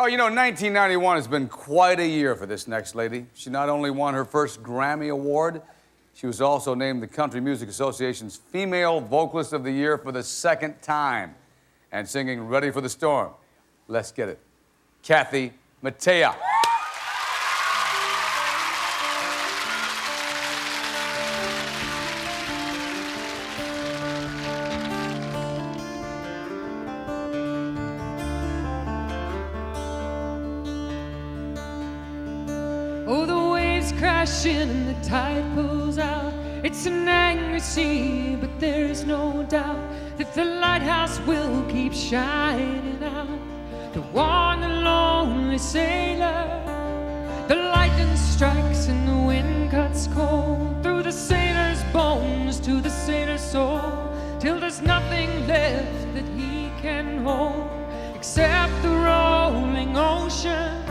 Oh, you know, 1991 has been quite a year for this next lady. She not only won her first Grammy Award, she was also named the Country Music Association's Female Vocalist of the Year for the second time. And singing Ready for the Storm. Let's get it. Kathy Mattea. Oh, the waves crashing and the tide pulls out. It's an angry sea, but there's no doubt that the lighthouse will keep shining out to warn the lonely sailor. The lightning strikes and the wind cuts cold through the sailor's bones to the sailor's soul, till there's nothing left that he can hold except the rolling ocean.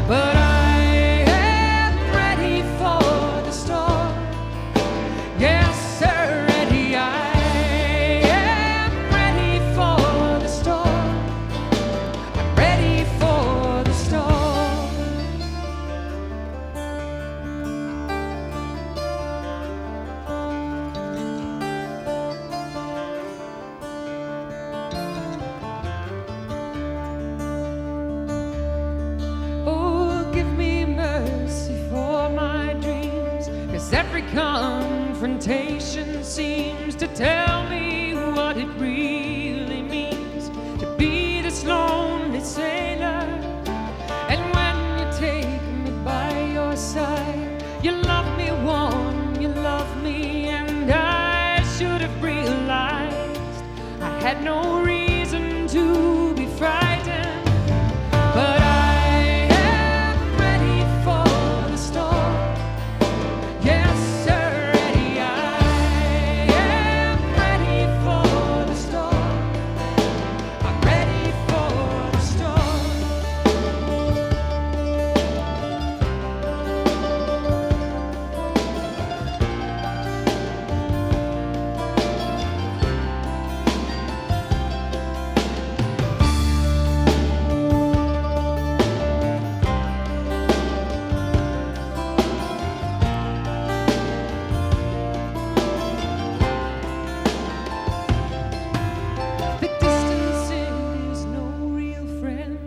But I am ready for the storm. Yes, sir, ready. I am ready for the storm. I'm ready for the storm. Oh, give me mercy for my dreams, 'cause every confrontation seems to tell me what it really means to be this lonely sailor. And when you take me by your side, you love me warm, you love me, and I should have realized I had no reason to be frightened. But I am ready for the storm. Yes, sir, ready. I am ready for the storm. I'm ready for the storm. The distance is no real friend,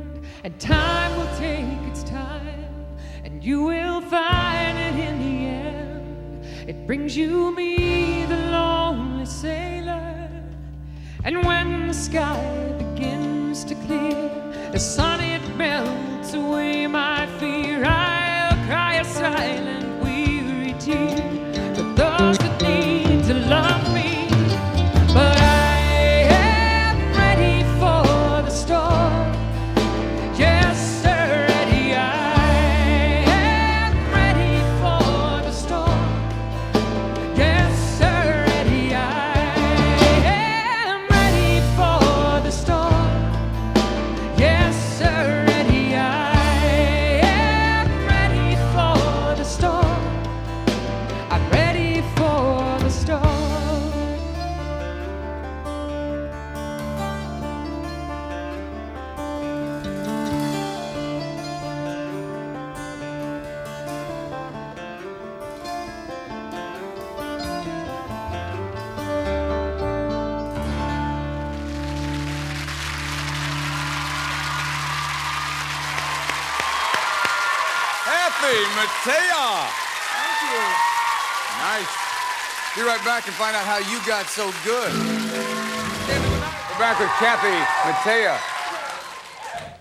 and time will take its time, and you will find it in the end. It brings you me, the lonely sailor, and when the sky begins to clear, the sun it melts away my fear. I'll cry a silent, weary tear for those that need to love me. But I am ready for the storm. Yes, sir, ready. I am ready for the storm. Yes, sir, ready. I am ready for the storm. Yes, sir, ready. I am ready for the storm. I'm ready for the storm. Kathy Mattea. Thank you. Nice. Be right back and find out how you got so good. We're back with Kathy Mattea.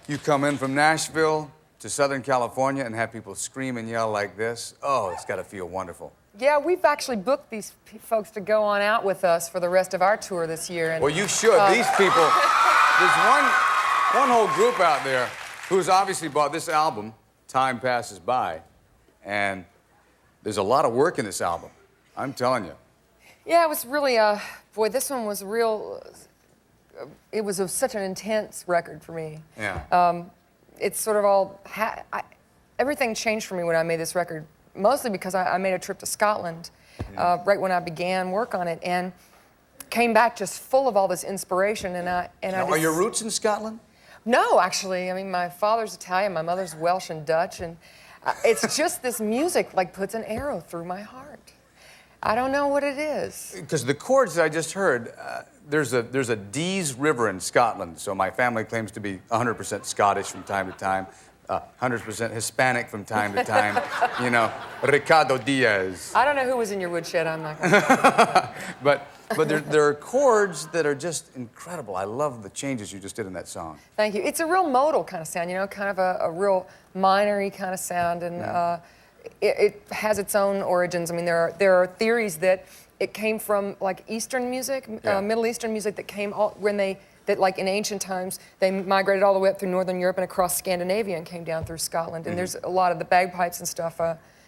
You come in from Nashville to Southern California and have people scream and yell like this. Oh, it's got to feel wonderful. Yeah, we've actually booked these folks to go on out with us for the rest of our tour this year. And, Well, you should. These people, there's one whole group out there who's obviously bought this album, Time Passes By, and there's a lot of work in this album. I'm telling you. yeah, it was really, boy, this one was real, it was such an intense record for me. Yeah. It's sort of all, everything changed for me when I made this record, mostly because I made a trip to Scotland right when I began work on it, and came back just full of all this inspiration. And I Now, just, are your roots in Scotland? No, actually. I mean, my father's Italian, my mother's Welsh and Dutch, and it's just this music like puts an arrow through my heart. I don't know what it is. Because the chords that I just heard, there's a Dees River in Scotland, so my family claims to be 100% Scottish from time to time, 100% Hispanic from time to time. You know, Ricardo Diaz. I don't know who was in your woodshed. I'm not going to. But there are chords that are just incredible. I love the changes you just did in that song. Thank you. It's a real modal kind of sound, you know, kind of a real minor-y kind of sound, and it has its own origins. I mean, there are theories that it came from like Eastern music, Middle Eastern music that came that like in ancient times, they migrated all the way up through Northern Europe and across Scandinavia and came down through Scotland. And there's a lot of the bagpipes and stuff,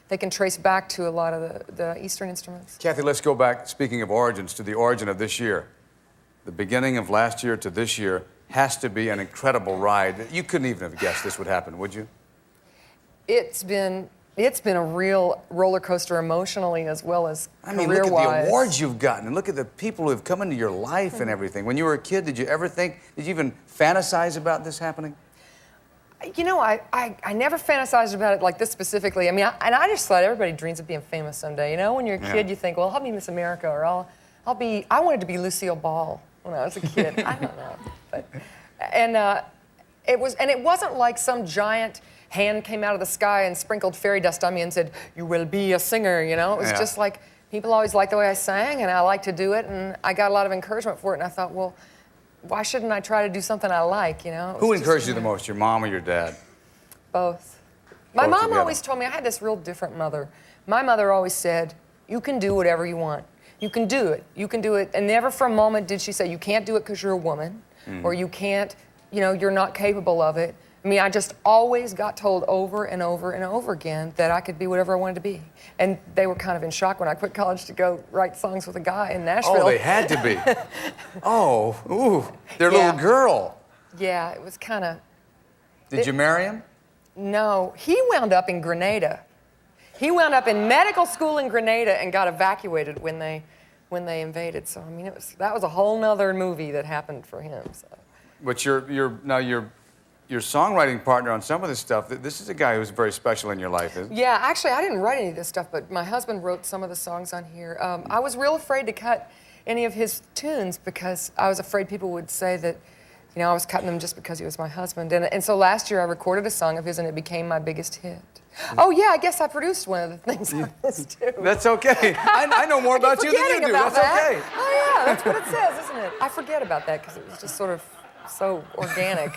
they can trace back to a lot of the Eastern instruments. Kathy, let's go back, speaking of origins, to the origin of this year. The beginning of last year to this year has to be an incredible ride. You couldn't even have guessed this would happen, would you? It's been a real roller coaster emotionally as well as career-wise. I mean, look at the awards you've gotten, and look at the people who have come into your life and everything. When you were a kid, did you even fantasize about this happening? You know, I never fantasized about it like this specifically. I mean, I just thought everybody dreams of being famous someday. You know, when you're a kid, you think, well, I'll be Miss America, or I wanted to be Lucille Ball when I was a kid. I don't know, but it wasn't like some giant hand came out of the sky and sprinkled fairy dust on me and said, "You will be a singer." You know, it was just like people always liked the way I sang, and I liked to do it, and I got a lot of encouragement for it. And I thought, well, why shouldn't I try to do something I like, you know? Who encouraged you the most, your mom or your dad? Both. My mom together. always told me, I had this real different mother. My mother always said, you can do whatever you want. You can do it. You can do it. And never for a moment did she say, you can't do it because you're a woman, or you can't, you know, you're not capable of it. I mean, I just always got told over and over and over again that I could be whatever I wanted to be. And they were kind of in shock when I quit college to go write songs with a guy in Nashville. Oh, they had to be. Oh, ooh, their little girl. Yeah, it was kind of... Did you marry him? No, he wound up in Grenada. He wound up in medical school in Grenada and got evacuated when they invaded. So, I mean, that was a whole nother movie that happened for him. So. But your songwriting partner on some of this stuff, this is a guy who's very special in your life, isn't he? Yeah, actually, I didn't write any of this stuff, but my husband wrote some of the songs on here. I was real afraid to cut any of his tunes because I was afraid people would say that, you know, I was cutting them just because he was my husband. And so last year I recorded a song of his and it became my biggest hit. Oh yeah, I guess I produced one of the things on this too. That's okay. I know more about you than you do. That's okay. Oh yeah, that's what it says, isn't it? I forget about that because it was just sort of so organic.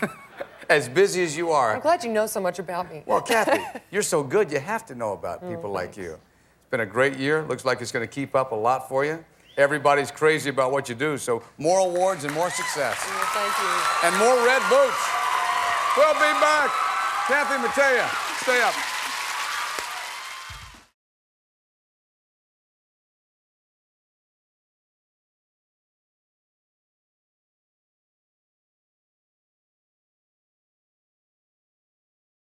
As busy as you are. I'm glad you know so much about me. Well, Kathy, you're so good, you have to know about people like you. It's been a great year. Looks like it's going to keep up a lot for you. Everybody's crazy about what you do, so more awards and more success. Well, thank you. And more red boots. We'll be back. Kathy Mattea, stay up.